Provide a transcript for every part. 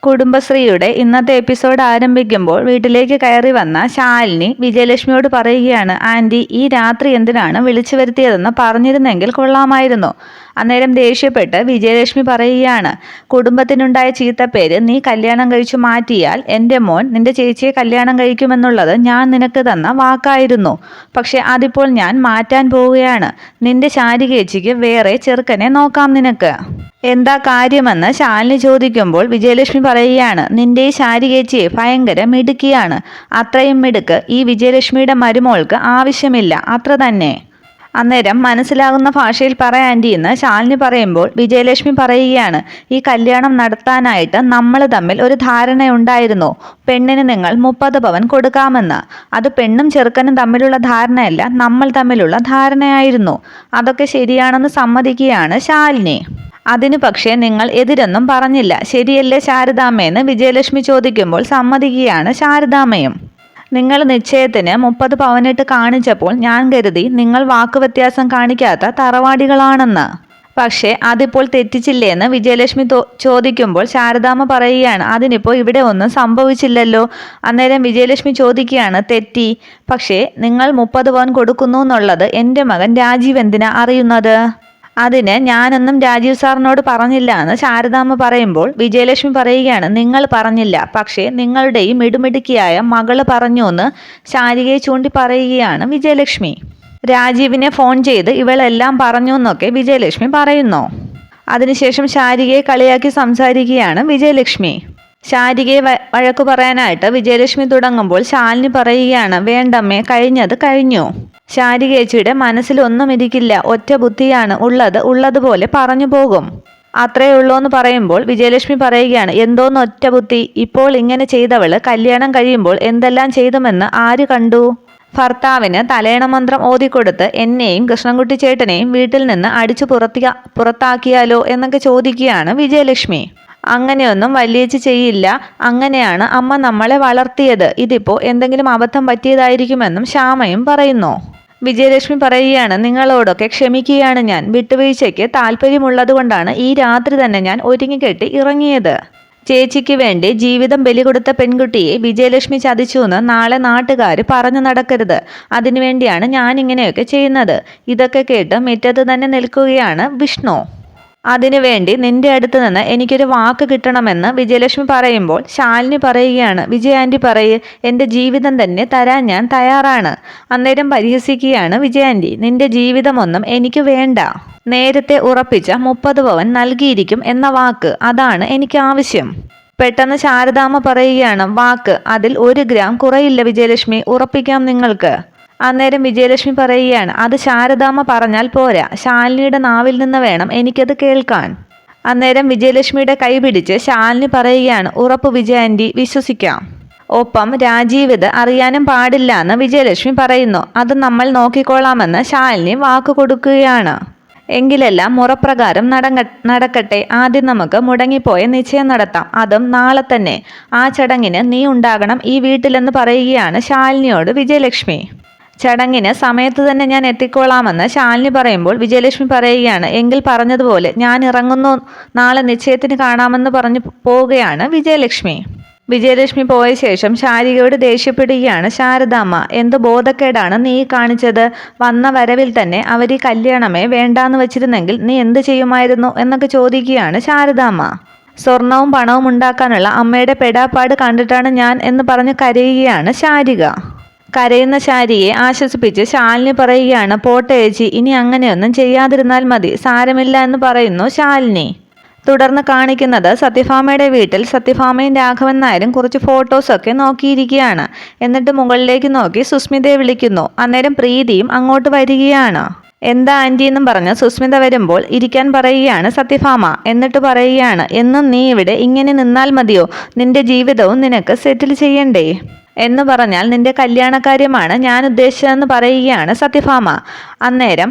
കുടുംബശ്രീയുടെ ഇന്നത്തെ എപ്പിസോഡ് ആരംഭിക്കുമ്പോൾ വീട്ടിലേക്ക് കയറി വന്ന ശാലിനി വിജയലക്ഷ്മിയോട് പറയുകയാണ്, ആൻറ്റി ഈ രാത്രി എന്തിനാണ് വിളിച്ചു വരുത്തിയതെന്ന് പറഞ്ഞിരുന്നെങ്കിൽ കൊള്ളാമായിരുന്നു. അന്നേരം ദേഷ്യപ്പെട്ട് വിജയലക്ഷ്മി പറയുകയാണ്, കുടുംബത്തിനുണ്ടായ ചീത്തപ്പേര് നീ കല്യാണം കഴിച്ചു മാറ്റിയാൽ എൻ്റെ മോൻ നിന്റെ ചേച്ചിയെ കല്യാണം കഴിക്കുമെന്നുള്ളത് ഞാൻ നിനക്ക് തന്ന വാക്കായിരുന്നു. പക്ഷെ അതിപ്പോൾ ഞാൻ മാറ്റാൻ പോവുകയാണ്. നിന്റെ ശാരികേച്ചിക്ക് വേറെ ചെറുക്കനെ നോക്കാം നിനക്ക്. എന്താ കാര്യമെന്ന് ശാലിനി ചോദിക്കുമ്പോൾ വിജയലക്ഷ്മി പറയുകയാണ്, നിന്റെ ഈ ശാരികേച്ചിയെ ഭയങ്കര മിടുക്കിയാണ്. അത്രയും മിടുക്ക് ഈ വിജയലക്ഷ്മിയുടെ മരുമോൾക്ക് ആവശ്യമില്ല, അത്ര തന്നെ. അന്നേരം മനസ്സിലാകുന്ന ഭാഷയിൽ പറയാൻറ്റി എന്ന് ശാലിനി പറയുമ്പോൾ വിജയലക്ഷ്മി പറയുകയാണ്, ഈ കല്യാണം നടത്താനായിട്ട് നമ്മൾ തമ്മിൽ ഒരു ധാരണയുണ്ടായിരുന്നു. പെണ്ണിന് നിങ്ങൾ 30 പവൻ കൊടുക്കാമെന്ന്. അത് പെണ്ണും ചെറുക്കനും തമ്മിലുള്ള ധാരണയല്ല, നമ്മൾ തമ്മിലുള്ള ധാരണയായിരുന്നു. അതൊക്കെ ശരിയാണെന്ന് സമ്മതിക്കുകയാണ് ശാലിനി. അതിനു പക്ഷേ നിങ്ങൾ എതിരൊന്നും പറഞ്ഞില്ല, ശരിയല്ലേ ശാരദാമ്മയെന്ന് വിജയലക്ഷ്മി ചോദിക്കുമ്പോൾ സമ്മതിക്കുകയാണ് ശാരദാമ്മയും. നിങ്ങൾ നിശ്ചയത്തിന് 30 പവനിട്ട് കാണിച്ചപ്പോൾ ഞാൻ കരുതി നിങ്ങൾ വാക്കുവ്യത്യാസം കാണിക്കാത്ത തറവാടികളാണെന്ന്. പക്ഷേ അതിപ്പോൾ തെറ്റിച്ചില്ലേന്ന് വിജയലക്ഷ്മി ചോദിക്കുമ്പോൾ ശാരദാമ്മ പറയുകയാണ്, അതിനിപ്പോൾ ഇവിടെ ഒന്നും സംഭവിച്ചില്ലല്ലോ. അന്നേരം വിജയലക്ഷ്മി ചോദിക്കുകയാണ്, തെറ്റി. പക്ഷേ നിങ്ങൾ 30 പവൻ കൊടുക്കുന്നു എന്നുള്ളത് എൻ്റെ മകൻ രാജീവ് എന്തിനാ അറിയുന്നത്? അതിന് ഞാനൊന്നും രാജീവ് സാറിനോട് പറഞ്ഞില്ല എന്ന് ശാരദാമ്മ പറയുമ്പോൾ വിജയലക്ഷ്മി പറയുകയാണ്, നിങ്ങൾ പറഞ്ഞില്ല, പക്ഷേ നിങ്ങളുടെ ഈ മിടുമിടുക്കിയായ മകള് പറഞ്ഞു എന്ന് ശാരികയെ ചൂണ്ടി പറയുകയാണ് വിജയലക്ഷ്മി. രാജീവിനെ ഫോൺ ചെയ്ത് ഇവളെല്ലാം പറഞ്ഞു എന്നൊക്കെ വിജയലക്ഷ്മി പറയുന്നു. അതിനുശേഷം ശാരികയെ കളിയാക്കി സംസാരിക്കുകയാണ് വിജയലക്ഷ്മി. ശാരികയെ വഴക്കു പറയാനായിട്ട് വിജയലക്ഷ്മി തുടങ്ങുമ്പോൾ ശാലിനി പറയുകയാണ്, വേണ്ടമ്മേ, കഴിഞ്ഞത് കഴിഞ്ഞു. ശാരികേച്ചിയുടെ മനസ്സിലൊന്നും ഇരിക്കില്ല, ഒറ്റ ബുദ്ധിയാണ് ഉള്ളത്, ഉള്ളതുപോലെ പറഞ്ഞു പോകും. അത്രയേ ഉള്ളൂ എന്ന് പറയുമ്പോൾ വിജയലക്ഷ്മി പറയുകയാണ്, എന്തോന്ന് ഒറ്റ ബുദ്ധി? ഇപ്പോൾ ഇങ്ങനെ ചെയ്തവള് കല്യാണം കഴിയുമ്പോൾ എന്തെല്ലാം ചെയ്തുമെന്ന് ആര് കണ്ടു? ഭർത്താവിന് തലേണ മന്ത്രം ഓതിക്കൊടുത്ത് എന്നെയും കൃഷ്ണൻകുട്ടി ചേട്ടനെയും വീട്ടിൽ നിന്ന് അടിച്ചു പുറത്താക്കിയാലോ എന്നൊക്കെ ചോദിക്കുകയാണ് വിജയലക്ഷ്മി. അങ്ങനെയൊന്നും വല്യേച്ചി ചെയ്യില്ല, അങ്ങനെയാണ് അമ്മ നമ്മളെ വളർത്തിയത്. ഇതിപ്പോൾ എന്തെങ്കിലും അബദ്ധം പറ്റിയതായിരിക്കുമെന്നും ശ്യാമയും പറയുന്നു. വിജയലക്ഷ്മി പറയുകയാണ്, നിങ്ങളോടൊക്കെ ക്ഷമിക്കുകയാണ് ഞാൻ. വിട്ടുവീഴ്ചയ്ക്ക് താല്പര്യമുള്ളതുകൊണ്ടാണ് ഈ രാത്രി തന്നെ ഞാൻ ഒരുങ്ങിക്കെട്ടി ഇറങ്ങിയത്. ചേച്ചിക്ക് വേണ്ടി ജീവിതം ബലി കൊടുത്ത പെൺകുട്ടിയെ വിജയലക്ഷ്മി ചതിച്ചുവെന്ന് നാളെ നാട്ടുകാർ പറഞ്ഞു നടക്കരുത്. അതിനുവേണ്ടിയാണ് ഞാൻ ഇങ്ങനെയൊക്കെ ചെയ്യുന്നത്. ഇതൊക്കെ കേട്ട് മുറ്റത്ത് തന്നെ നിൽക്കുകയാണ് വിഷ്ണു. അതിനുവേണ്ടി നിന്റെ അടുത്ത് നിന്ന് എനിക്കൊരു വാക്ക് കിട്ടണമെന്ന് വിജയലക്ഷ്മി പറയുമ്പോൾ ശാലിനി പറയുകയാണ്, വിജയ ആൻറ്റി പറയ്, എൻ്റെ ജീവിതം തന്നെ തരാൻ ഞാൻ തയ്യാറാണ്. അന്നേരം പരിഹസിക്കുകയാണ് വിജയ ആൻറ്റി, നിന്റെ ജീവിതമൊന്നും എനിക്ക് വേണ്ട. നേരത്തെ ഉറപ്പിച്ച 30 പവൻ നൽകിയിരിക്കും എന്ന വാക്ക്, അതാണ് എനിക്ക് ആവശ്യം. പെട്ടെന്ന് ശാരദാമ്മ പറയുകയാണ്, വാക്ക് അതിൽ 1 ഗ്രാം കുറയില്ല വിജയലക്ഷ്മി, ഉറപ്പിക്കാം നിങ്ങൾക്ക്. അന്നേരം വിജയലക്ഷ്മി പറയുകയാണ്, അത് ശാരദാമ്മ പറഞ്ഞാൽ പോരാ, ശാലിനിയുടെ നാവിൽ നിന്ന് വേണം എനിക്കത് കേൾക്കാൻ. അന്നേരം വിജയലക്ഷ്മിയുടെ കൈ പിടിച്ച് ശാലിനി പറയുകയാണ്, ഉറപ്പ് വിജയ ആൻറ്റി, വിശ്വസിക്കാം. ഒപ്പം രാജീവ് ഇത് അറിയാനും പാടില്ല എന്ന് വിജയലക്ഷ്മി പറയുന്നു. അത് നമ്മൾ നോക്കിക്കോളാമെന്ന് ശാലിനി വാക്ക് കൊടുക്കുകയാണ്. എങ്കിലെല്ലാം മുറപ്രകാരം നടക്കട്ടെ. ആദ്യം നമുക്ക് മുടങ്ങിപ്പോയ നിശ്ചയം നടത്താം, അതും നാളെ തന്നെ. ആ ചടങ്ങിന് നീ ഉണ്ടാകണം ഈ വീട്ടിലെന്ന് പറയുകയാണ് ശാലിനിയോട് വിജയലക്ഷ്മി. ചടങ്ങിന് സമയത്ത് തന്നെ ഞാൻ എത്തിക്കോളാമെന്ന് ശാലിനി പറയുമ്പോൾ വിജയലക്ഷ്മി പറയുകയാണ്, എങ്കിൽ പറഞ്ഞതുപോലെ ഞാൻ ഇറങ്ങുന്നു, നാളെ നിശ്ചയത്തിന് കാണാമെന്ന് പറഞ്ഞു പോവുകയാണ് വിജയലക്ഷ്മി. വിജയലക്ഷ്മി പോയ ശേഷം ശാരികയോട് ദേഷ്യപ്പെടുകയാണ് ശാരദാമ്മ. എന്ത് ബോധക്കേടാണ് നീ കാണിച്ചത്? വന്ന വരവിൽ തന്നെ അവർ ഈ കല്യാണമേ വേണ്ടാന്ന് വെച്ചിരുന്നെങ്കിൽ നീ എന്ത് ചെയ്യുമായിരുന്നു എന്നൊക്കെ ചോദിക്കുകയാണ് ശാരദാമ്മ. സ്വർണവും പണവും ഉണ്ടാക്കാനുള്ള അമ്മയുടെ പെടാപ്പാട് കണ്ടിട്ടാണ് ഞാൻ എന്ന് പറഞ്ഞ് കരയുകയാണ് ശാരിക. കരയുന്ന ശാരികയെ ആശ്വസിപ്പിച്ച് ശാലിനി പറയുകയാണ്, പോട്ടെ ചേച്ചി, ഇനി അങ്ങനെയൊന്നും ചെയ്യാതിരുന്നാൽ മതി, സാരമില്ല എന്ന് പറയുന്നു ശാലിനി. തുടർന്ന് കാണിക്കുന്നത് സത്യഭാമയുടെ വീട്ടിൽ സത്യഭാമയും രാഘവൻ നായരും കുറച്ച് ഫോട്ടോസൊക്കെ നോക്കിയിരിക്കുകയാണ്. എന്നിട്ട് മുകളിലേക്ക് നോക്കി സുസ്മിതയെ വിളിക്കുന്നു. അന്നേരം പ്രീതിയും അങ്ങോട്ട് വരികയാണ്. എന്താ ആൻറ്റി എന്നും പറഞ്ഞ് സുസ്മിത വരുമ്പോൾ ഇരിക്കാൻ പറയുകയാണ് സത്യഭാമ. എന്നിട്ട് പറയുകയാണ്, എന്നും നീ ഇവിടെ ഇങ്ങനെ നിന്നാൽ മതിയോ? നിന്റെ ജീവിതവും നിനക്ക് സെറ്റിൽ ചെയ്യണ്ടേ? എന്ന് പറഞ്ഞാൽ നിന്റെ കല്യാണക്കാര്യമാണ് ഞാൻ ഉദ്ദേശിച്ചതെന്ന് പറയുകയാണ് സത്യഭാമ. അന്നേരം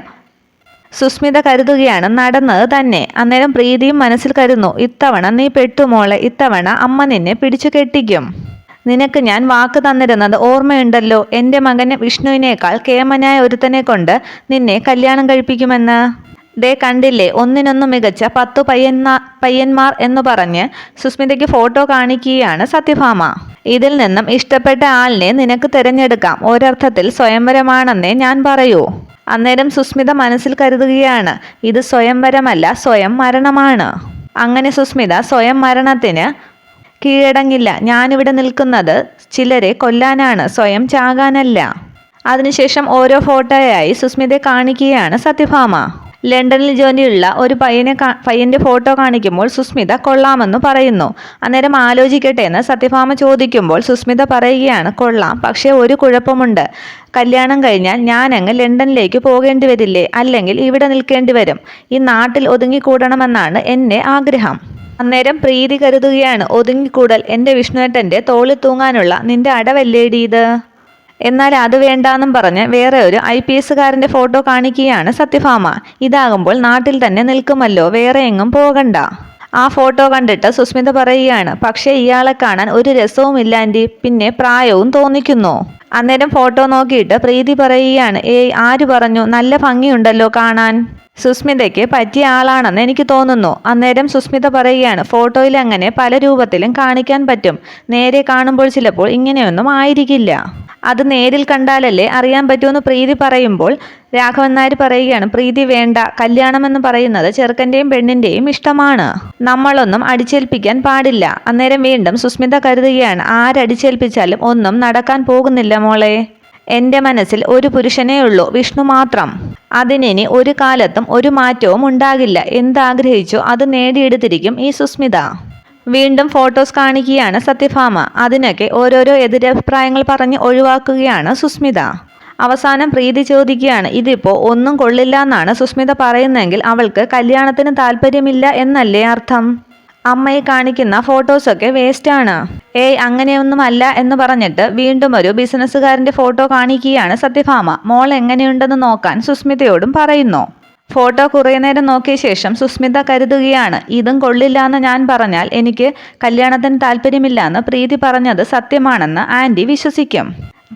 സുസ്മിത കരുതുകയാണ് നടന്നത് തന്നെ. അന്നേരം പ്രീതിയും മനസ്സിൽ കരുതുന്നു, ഇത്തവണ നീ പെട്ടുമോളെ, ഇത്തവണ അമ്മ നിന്നെ പിടിച്ചു കെട്ടിക്കും. നിനക്ക് ഞാൻ വാക്ക് തന്നിരുന്നത് ഓർമ്മയുണ്ടല്ലോ, എൻ്റെ മകന് വിഷ്ണുവിനേക്കാൾ കേമനായ ഒരുത്തനെ കൊണ്ട് നിന്നെ കല്യാണം കഴിപ്പിക്കുമെന്ന്. ദേ കണ്ടില്ലേ, ഒന്നിനൊന്നു മികച്ച 10 പയ്യന്മാർ എന്ന് പറഞ്ഞ് സുസ്മിതയ്ക്ക് ഫോട്ടോ കാണിക്കുകയാണ് സത്യഭാമ. ഇതിൽ നിന്നും ഇഷ്ടപ്പെട്ട ആളിനെ നിനക്ക് തിരഞ്ഞെടുക്കാം. ഒരർത്ഥത്തിൽ സ്വയംവരമാണെന്നേ ഞാൻ പറയൂ. അന്നേരം സുസ്മിത മനസ്സിൽ കരുതുകയാണ്, ഇത് സ്വയംവരമല്ല, സ്വയം മരണമാണ്. അങ്ങനെ സുസ്മിത സ്വയം മരണത്തിന് കീഴടങ്ങില്ല. ഞാനിവിടെ നിൽക്കുന്നത് ചിലരെ കൊല്ലാനാണ്, സ്വയം ചാകാനല്ല. അതിനുശേഷം ഓരോ ഫോട്ടോയായി സുസ്മിതയെ കാണിക്കുകയാണ് സത്യഭാമ. ലണ്ടനിൽ ജോലിയുള്ള ഒരു പയ്യന്റെ ഫോട്ടോ കാണിക്കുമ്പോൾ സുസ്മിത കൊള്ളാമെന്ന് പറയുന്നു. അന്നേരം ആലോചിക്കട്ടെ എന്ന് സത്യഭാമ ചോദിക്കുമ്പോൾ സുസ്മിത പറയുകയാണ്, കൊള്ളാം, പക്ഷേ ഒരു കുഴപ്പമുണ്ട്. കല്യാണം കഴിഞ്ഞാൽ ഞാനങ്ങ് ലണ്ടനിലേക്ക് പോകേണ്ടി വരില്ലേ? അല്ലെങ്കിൽ ഇവിടെ നിൽക്കേണ്ടി വരും. ഈ നാട്ടിൽ ഒതുങ്ങിക്കൂടണമെന്നാണ് എൻ്റെ ആഗ്രഹം. അന്നേരം പ്രീതി കരുതുകയാണ്, ഒതുങ്ങിക്കൂടൽ എൻ്റെ വിഷ്ണുവേട്ടൻ്റെ തോളിൽ തൂങ്ങാനുള്ള നിന്റെ അടവല്ലേടി ഇത്? എന്നാൽ അത് വേണ്ടാന്നും പറഞ്ഞ് വേറെ ഒരു IPSകാരൻ്റെ ഫോട്ടോ കാണിക്കുകയാണ് സത്യഭാമ. ഇതാകുമ്പോൾ നാട്ടിൽ തന്നെ നിൽക്കുമല്ലോ, വേറെ എങ്ങും പോകണ്ട. ആ ഫോട്ടോ കണ്ടിട്ട് സുസ്മിത പറയുകയാണ്, പക്ഷേ ഇയാളെ കാണാൻ ഒരു രസവുമില്ല ആൻറ്റി, പിന്നെ പ്രായവും തോന്നിക്കുന്നു. അന്നേരം ഫോട്ടോ നോക്കിയിട്ട് പ്രീതി പറയുകയാണ്, ഏയ് ആര് പറഞ്ഞു, നല്ല ഭംഗിയുണ്ടല്ലോ കാണാൻ. സുസ്മിതയ്ക്ക് പറ്റിയ ആളാണെന്ന് എനിക്ക് തോന്നുന്നു. അന്നേരം സുസ്മിത പറയുകയാണ്, ഫോട്ടോയിൽ അങ്ങനെ പല രൂപത്തിലും കാണിക്കാൻ പറ്റും. നേരെ കാണുമ്പോൾ ചിലപ്പോൾ ഇങ്ങനെയൊന്നും ആയിരിക്കില്ല. അത് നേരിൽ കണ്ടാലല്ലേ അറിയാൻ പറ്റുമെന്ന് പ്രീതി പറയുമ്പോൾ രാഘവൻ നായർ പറയുകയാണ്, പ്രീതി വേണ്ട, കല്യാണമെന്ന് പറയുന്നത് ചെറുക്കൻ്റെയും പെണ്ണിൻ്റെയും ഇഷ്ടമാണ്. നമ്മളൊന്നും അടിച്ചേൽപ്പിക്കാൻ പാടില്ല. അന്നേരം വീണ്ടും സുസ്മിത കരുതുകയാണ്, ആരടിച്ചേൽപ്പിച്ചാലും ഒന്നും നടക്കാൻ പോകുന്നില്ല മോളെ. എൻ്റെ മനസ്സിൽ ഒരു പുരുഷനേ ഉള്ളൂ, വിഷ്ണു മാത്രം. അതിനി ഒരു കാലത്തും ഒരു മാറ്റവും ഉണ്ടാകില്ല. എന്താഗ്രഹിച്ചോ അത് നേടിയെടുത്തിരിക്കും ഈ സുസ്മിത. വീണ്ടും ഫോട്ടോസ് കാണിക്കുകയാണ് സത്യഭാമ. അതിനൊക്കെ ഓരോരോ എതിരഭിപ്രായങ്ങൾ പറഞ്ഞ് ഒഴിവാക്കുകയാണ് സുസ്മിത. അവസാനം പ്രീതി ചോദിക്കുകയാണ്, ഇതിപ്പോൾ ഒന്നും കൊള്ളില്ല എന്നാണ് സുസ്മിത പറയുന്നതെങ്കിൽ അവൾക്ക് കല്യാണത്തിന് താല്പര്യമില്ല എന്നല്ലേ അർത്ഥം? അമ്മയെ കാണിക്കുന്ന ഫോട്ടോസൊക്കെ വേസ്റ്റാണ്. ഏയ് അങ്ങനെയൊന്നുമല്ല എന്ന് പറഞ്ഞിട്ട് വീണ്ടും ഒരു ബിസിനസ്സുകാരൻ്റെ ഫോട്ടോ കാണിക്കുകയാണ് സത്യഭാമ. മോൾ എങ്ങനെയുണ്ടെന്ന് നോക്കാൻ സുസ്മിതയോടും പറയുന്നു. ഫോട്ടോ കുറേ നേരം നോക്കിയ ശേഷം സുസ്മിത കരുതുകയാണ്, ഇതും കൊള്ളില്ല എന്ന് ഞാൻ പറഞ്ഞാൽ എനിക്ക് കല്യാണത്തിന് താല്പര്യമില്ല പ്രീതി പറഞ്ഞത് സത്യമാണെന്ന് ആൻറ്റി വിശ്വസിക്കും.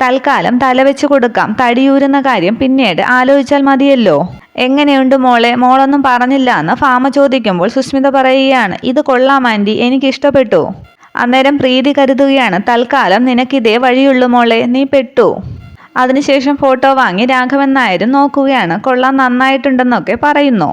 തൽക്കാലം തലവെച്ച് കൊടുക്കാം, തടിയൂരുന്ന കാര്യം പിന്നീട് ആലോചിച്ചാൽ മതിയല്ലോ. എങ്ങനെയുണ്ട് മോളെ, മോളൊന്നും പറഞ്ഞില്ല എന്ന് ഭാമ ചോദിക്കുമ്പോൾ സുസ്മിത പറയുകയാണ്, ഇത് കൊള്ളാം ആൻറ്റി, എനിക്കിഷ്ടപ്പെട്ടു. അന്നേരം പ്രീതി കരുതുകയാണ്, തൽക്കാലം നിനക്കിതേ വഴിയുള്ളൂ മോളെ, നീ പെട്ടു. അതിനുശേഷം ഫോട്ടോ വാങ്ങി രാഘവൻ നായരും നോക്കുകയാണ്. കൊള്ളാൻ, നന്നായിട്ടുണ്ടെന്നൊക്കെ പറയുന്നു.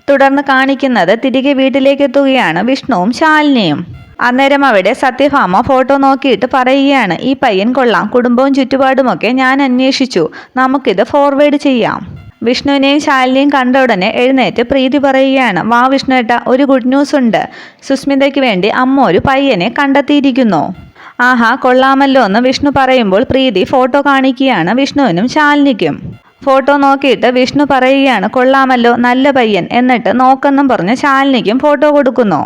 തുടർന്ന് കാണിക്കുന്നത് തിരികെ വീട്ടിലേക്ക് എത്തുകയാണ് വിഷ്ണുവും ശാലിനിയും. അന്നേരം അവിടെ സത്യഭാമ ഫോട്ടോ നോക്കിയിട്ട് പറയുകയാണ്, ഈ പയ്യൻ കൊള്ളാം, കുടുംബവും ചുറ്റുപാടുമൊക്കെ ഞാൻ അന്വേഷിച്ചു, നമുക്കിത് ഫോർവേഡ് ചെയ്യാം. വിഷ്ണുവിനെയും ശാലിനിയും കണ്ട ഉടനെ എഴുന്നേറ്റ് പ്രീതി പറയുകയാണ്, വാ വിഷ്ണുവേട്ട, ഒരു ഗുഡ് ന്യൂസ് ഉണ്ട്. സുസ്മിതയ്ക്ക് വേണ്ടി അമ്മ ഒരു പയ്യനെ കണ്ടെത്തിയിരിക്കുന്നു. ആഹാ, കൊള്ളാമല്ലോ എന്ന് വിഷ്ണു പറയുമ്പോൾ പ്രീതി ഫോട്ടോ കാണിക്കുകയാണ് വിഷ്ണുവിനും ശാലിനിക്കും. ഫോട്ടോ നോക്കിയിട്ട് വിഷ്ണു പറയുകയാണ്, കൊള്ളാമല്ലോ, നല്ല പയ്യൻ. എന്നിട്ട് നോക്കെന്നും പറഞ്ഞ് ശാലിനിക്കും ഫോട്ടോ കൊടുക്കുന്നു.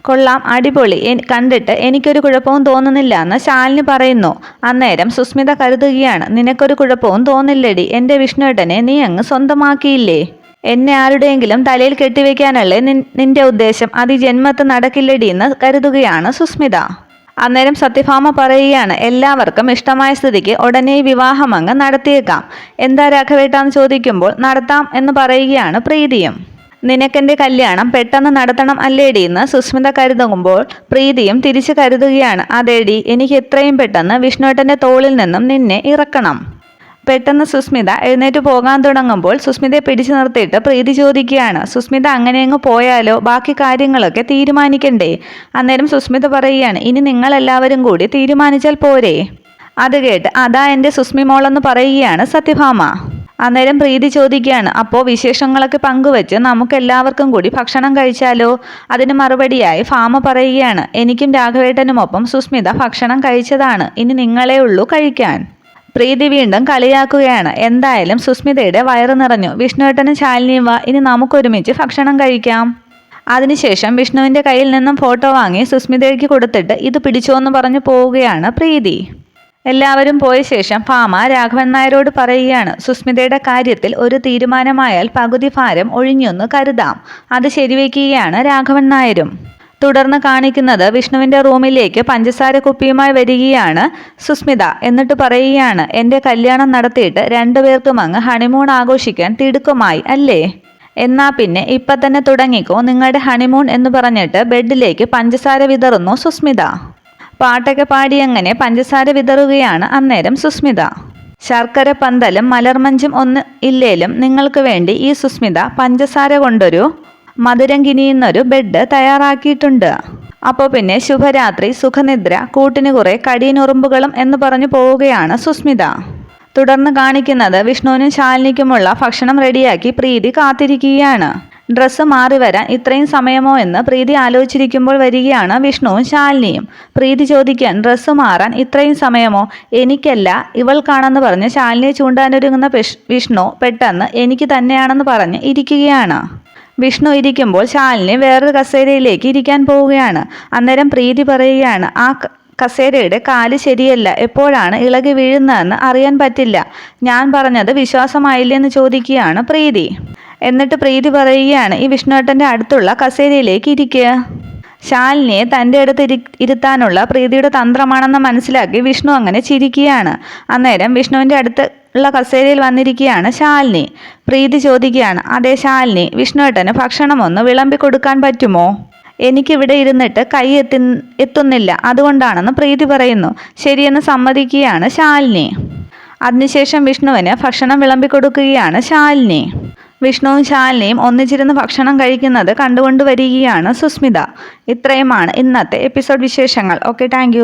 കൊള്ളാം, അടിപൊളി, കണ്ടിട്ട് എനിക്കൊരു കുഴപ്പവും തോന്നുന്നില്ല എന്ന് ശാലിനി പറയുന്നു. അന്നേരം സുസ്മിത കരുതുകയാണ്, നിനക്കൊരു കുഴപ്പവും തോന്നില്ലടി, എൻ്റെ വിഷ്ണുവേട്ടനെ നീ അങ്ങ് സ്വന്തമാക്കിയില്ലേ? എന്നെ ആരുടെയെങ്കിലും തലയിൽ കെട്ടിവെക്കാനല്ലേ നിന്റെ ഉദ്ദേശം? അത് ജന്മത്ത് നടക്കില്ലടി എന്ന് കരുതുകയാണ് സുസ്മിത. അന്നേരം സത്യഭാമ പറയുകയാണ്, എല്ലാവർക്കും ഇഷ്ടമായ സ്ഥിതിക്ക് ഉടനെ വിവാഹം അങ്ങ് നടത്തിയേക്കാം. എന്താ രാഘവേട്ടാന്ന് ചോദിക്കുമ്പോൾ നടത്താം എന്ന് പറയുകയാണ് പ്രീതിയും. നിനക്കെൻ്റെ കല്യാണം പെട്ടെന്ന് നടത്തണം അല്ലേടി എന്ന് സുസ്മിത കരുതുമ്പോൾ പ്രീതിയും തിരിച്ചു കരുതുകയാണ്, അതേടി, എനിക്ക് എത്രയും പെട്ടെന്ന് വിഷ്ണുവേട്ടൻ്റെ തോളിൽ നിന്നും നിന്നെ ഇറക്കണം. പെട്ടെന്ന് സുസ്മിത എഴുന്നേറ്റ് പോകാൻ തുടങ്ങുമ്പോൾ സുസ്മിതയെ പിടിച്ചു നിർത്തിയിട്ട് പ്രീതി ചോദിക്കുകയാണ്, സുസ്മിത അങ്ങനെ അങ്ങ് പോയാലോ? ബാക്കി കാര്യങ്ങളൊക്കെ തീരുമാനിക്കണ്ടേ? അന്നേരം സുസ്മിത പറയുകയാണ്, ഇനി നിങ്ങളെല്ലാവരും കൂടി തീരുമാനിച്ചാൽ പോരെ? അത് കേട്ട് അതാ എൻ്റെ സുസ്മി മോളെന്ന് പറയുകയാണ് സത്യഭാമ. അന്നേരം പ്രീതി ചോദിക്കുകയാണ്, അപ്പോൾ വിശേഷങ്ങളൊക്കെ പങ്കുവെച്ച് നമുക്ക് എല്ലാവർക്കും കൂടി ഭക്ഷണം കഴിച്ചാലോ? അതിന് മറുപടിയായി ഭാമ പറയുകയാണ്, എനിക്കും രാഘവേട്ടനുമൊപ്പം സുസ്മിത ഭക്ഷണം കഴിച്ചതാണ്, ഇനി നിങ്ങളേ ഉള്ളൂ കഴിക്കാൻ. പ്രീതി വീണ്ടും കളിയാക്കുകയാണ്. എന്തായാലും സുസ്മിതയുടെ വയറ് നിറഞ്ഞു. വിഷ്ണുവേട്ടനും ശാലിനിയും വാ, ഇനി നമുക്കൊരുമിച്ച് ഭക്ഷണം കഴിക്കാം. അതിനുശേഷം വിഷ്ണുവിൻ്റെ കയ്യിൽ നിന്നും ഫോട്ടോ വാങ്ങി സുസ്മിതയ്ക്ക് കൊടുത്തിട്ട് ഇത് പിടിച്ചോന്ന് പറഞ്ഞു പോവുകയാണ് പ്രീതി. എല്ലാവരും പോയ ശേഷം ഭാമ രാഘവൻ നായരോട് പറയുകയാണ്, സുസ്മിതയുടെ കാര്യത്തിൽ ഒരു തീരുമാനമായാൽ പകുതി ഭാരം ഒഴിഞ്ഞൊന്ന് കരുതാം. അത് ശരിവെക്കുകയാണ് രാഘവൻ നായരും. തുടർന്ന് കാണിക്കുന്നത് വിഷ്ണുവിൻ്റെ റൂമിലേക്ക് പഞ്ചസാര കുപ്പിയുമായി വരികയാണ് സുസ്മിത. എന്നിട്ട് പറയുകയാണ്, എൻ്റെ കല്യാണം നടത്തിയിട്ട് രണ്ടുപേർക്കും അങ്ങ് ഹണിമൂൺ ആഘോഷിക്കാൻ തിടുക്കമായി അല്ലേ? എന്നാ പിന്നെ ഇപ്പം തന്നെ തുടങ്ങിക്കോ നിങ്ങളുടെ ഹണിമൂൺ എന്ന് പറഞ്ഞിട്ട് ബെഡിലേക്ക് പഞ്ചസാര വിതറുന്നു സുസ്മിത. പാട്ടൊക്കെ പാടിയങ്ങനെ പഞ്ചസാര വിതറുകയാണ് അന്നേരം സുസ്മിത. ശർക്കര പന്തലും മലർമഞ്ചും ഒന്നും ഇല്ലേലും നിങ്ങൾക്ക് വേണ്ടി ഈ സുസ്മിത പഞ്ചസാര കൊണ്ടൊരു മധുരം കിനിയുന്നൊരു ബെഡ് തയ്യാറാക്കിയിട്ടുണ്ട്. അപ്പോൾ പിന്നെ ശുഭരാത്രി, സുഖനിദ്ര, കൂട്ടിന് കുറെ കടിയനുറുമ്പുകളും എന്ന് പറഞ്ഞു പോവുകയാണ് സുസ്മിത. തുടർന്ന് കാണിക്കുന്നത് വിഷ്ണുവിനും ശാലിനിക്കുമുള്ള ഭക്ഷണം റെഡിയാക്കി പ്രീതി കാത്തിരിക്കുകയാണ്. ഡ്രസ്സ് മാറി വരാൻ ഇത്രയും സമയമോ എന്ന് പ്രീതി ആലോചിച്ചിരിക്കുമ്പോൾ വരികയാണ് വിഷ്ണുവും ശാലിനിയും. പ്രീതി ചോദിക്കാൻ ഡ്രസ്സ് മാറാൻ ഇത്രയും സമയമോ? എനിക്കല്ല ഇവൾക്കാണെന്ന് പറഞ്ഞ് ശാലിനിയെ ചൂണ്ടാനൊരുങ്ങുന്ന വിഷ്ണു പെട്ടെന്ന് എനിക്ക് തന്നെയാണെന്ന് പറഞ്ഞ് ഇരിക്കുകയാണ്. വിഷ്ണു ഇരിക്കുമ്പോൾ ശാലിനി വേറൊരു കസേരയിലേക്ക് ഇരിക്കാൻ പോവുകയാണ്. അന്നേരം പ്രീതി പറയുകയാണ്, ആ കസേരയുടെ കാല് ശരിയല്ല, എപ്പോഴാണ് ഇളകി വീഴുന്നതെന്ന് അറിയാൻ പറ്റില്ല. ഞാൻ പറഞ്ഞത് വിശ്വാസമായില്ലെന്ന് ചോദിക്കുകയാണ് പ്രീതി. എന്നിട്ട് പ്രീതി പറയുകയാണ്, ഈ വിഷ്ണുവേട്ടൻ്റെ അടുത്തുള്ള കസേരയിലേക്ക് ഇരിക്കുക. ശാലിനിയെ തൻ്റെ അടുത്ത് ഇരുത്താനുള്ള പ്രീതിയുടെ തന്ത്രമാണെന്ന് മനസ്സിലാക്കി വിഷ്ണു അങ്ങനെ ചിരിക്കുകയാണ്. അന്നേരം വിഷ്ണുവിൻ്റെ അടുത്ത് ഉള്ള കസേരയിൽ വന്നിരിക്കുകയാണ് ശാലിനി. പ്രീതി ചോദിക്കുകയാണ്, അതെ ശാലിനി, വിഷ്ണുവേട്ടന് ഭക്ഷണമൊന്ന് വിളമ്പി കൊടുക്കാൻ പറ്റുമോ? എനിക്കിവിടെ ഇരുന്നിട്ട് കൈ എത്തുന്നില്ല, അതുകൊണ്ടാണെന്ന് പ്രീതി പറയുന്നു. ശരിയെന്ന് സമ്മതിക്കുകയാണ് ശാലിനി. അതിനുശേഷം വിഷ്ണുവിന് ഭക്ഷണം വിളമ്പി കൊടുക്കുകയാണ് ശാലിനി. വിഷ്ണുവും ശാലിനിയും ഒന്നിച്ചിരുന്ന് ഭക്ഷണം കഴിക്കുന്നത് കണ്ടുകൊണ്ട് വരികയാണ് സുസ്മിത. ഇത്രയുമാണ് ഇന്നത്തെ എപ്പിസോഡ് വിശേഷങ്ങൾ. Okay, thank